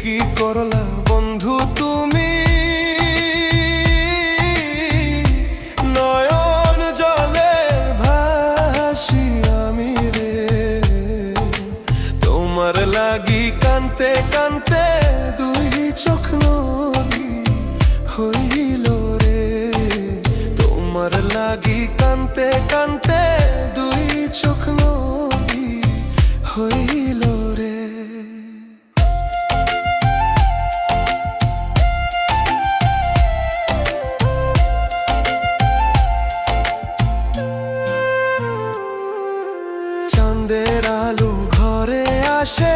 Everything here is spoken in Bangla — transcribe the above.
কি করলা বন্ধু তুমি, নয়ন জলে ভাসি আমি রে। তোমার লাগি কানতে কানতে দুই চোখ নদী হইল রে। তোমার লাগি কানতে কানতে দুই চোখ নদী হইল রে। চাঁদের আলো ঘরে আসে,